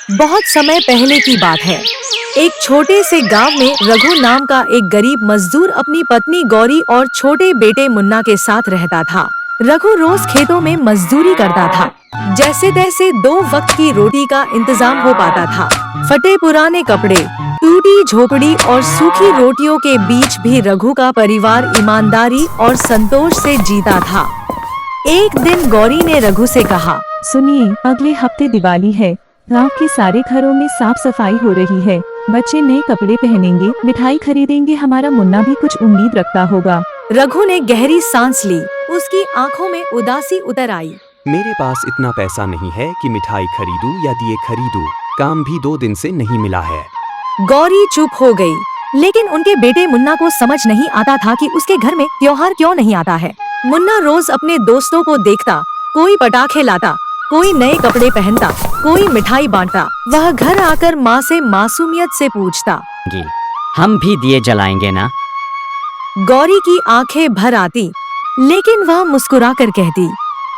बहुत समय पहले की बात है। एक छोटे से गांव में रघु नाम का एक गरीब मजदूर अपनी पत्नी गौरी और छोटे बेटे मुन्ना के साथ रहता था। रघु रोज खेतों में मजदूरी करता था। जैसे तैसे 2 वक्त की रोटी का इंतजाम हो पाता था। फटे पुराने कपड़े, टूटी झोपड़ी और सूखी रोटियों के बीच भी रघु का परिवार ईमानदारी और संतोष से जीता था। एक दिन गौरी ने रघु से कहा, सुनिए, अगले हफ्ते दिवाली है। गांव के सारे घरों में साफ सफाई हो रही है। बच्चे नए कपड़े पहनेंगे, मिठाई खरीदेंगे। हमारा मुन्ना भी कुछ उम्मीद रखता होगा। रघु ने गहरी सांस ली। उसकी आंखों में उदासी उतर आई। मेरे पास इतना पैसा नहीं है कि मिठाई खरीदूं या दिए खरीदूं। काम भी 2 दिन से नहीं मिला है। गौरी चुप हो गई, लेकिन उनके बेटे मुन्ना को समझ नहीं आता था कि उसके घर में त्योहार क्यों नहीं आता है। मुन्ना रोज अपने दोस्तों को देखता, कोई पटाखे लाता, कोई नए कपड़े पहनता, कोई मिठाई बांटता। वह घर आकर माँ से मासूमियत से पूछता, हम भी दिए जलाएंगे ना? गौरी की आंखें भर आती, लेकिन वह मुस्कुराकर कहती,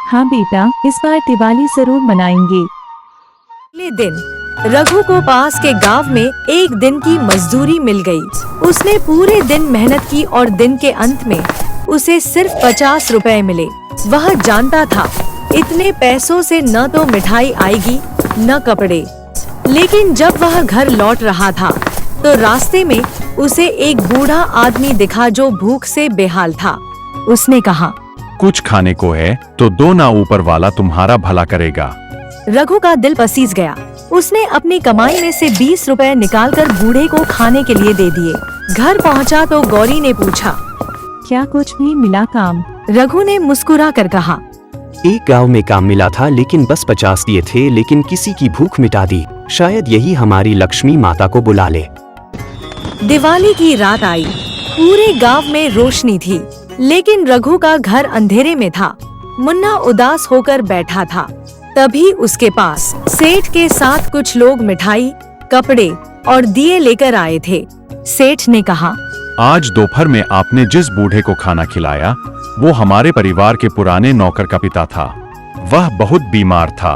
हाँ बेटा, इस बार दिवाली जरूर मनाएंगे। अगले दिन रघु को पास के गांव में एक दिन की मजदूरी मिल गई। उसने पूरे दिन मेहनत की और दिन के अंत में उसे सिर्फ 50 रुपए मिले। वह जानता था इतने पैसों से न तो मिठाई आएगी न कपड़े। लेकिन जब वह घर लौट रहा था तो रास्ते में उसे एक बूढ़ा आदमी दिखा जो भूख से बेहाल था। उसने कहा, कुछ खाने को है तो दो ना, ऊपर वाला तुम्हारा भला करेगा। रघु का दिल पसीज गया। उसने अपनी कमाई में से 20 रुपए निकालकर बूढ़े को खाने के लिए दे दिए। घर पहुंचा तो गौरी ने पूछा, क्या कुछ भी मिला काम? रघु ने मुस्कुरा कर कहा, एक गांव में काम मिला था, लेकिन बस 50 दिए थे, लेकिन किसी की भूख मिटा दी। शायद यही हमारी लक्ष्मी माता को बुला ले। दिवाली की रात आई। पूरे गांव में रोशनी थी, लेकिन रघु का घर अंधेरे में था। मुन्ना उदास होकर बैठा था। तभी उसके पास सेठ के साथ कुछ लोग मिठाई, कपड़े और दिए लेकर आए थे। सेठ ने कहा, आज दोपहर में आपने जिस बूढ़े को खाना खिलाया वो हमारे परिवार के पुराने नौकर का पिता था। वह बहुत बीमार था।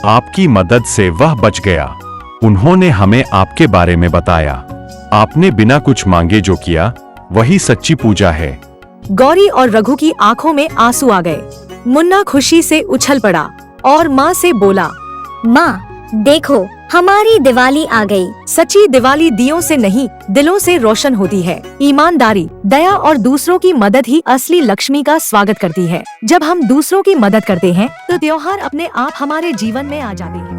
आपकी मदद से वह बच गया। उन्होंने हमें आपके बारे में बताया। आपने बिना कुछ मांगे जो किया वही सच्ची पूजा है। गौरी और रघु की आंखों में आंसू आ गए। मुन्ना खुशी से उछल पड़ा और माँ से बोला, माँ देखो, हमारी दिवाली आ गई। सच्ची दिवाली दियों से नहीं, दिलों से रोशन होती है। ईमानदारी, दया और दूसरों की मदद ही असली लक्ष्मी का स्वागत करती है। जब हम दूसरों की मदद करते हैं तो त्योहार अपने आप हमारे जीवन में आ जाते हैं।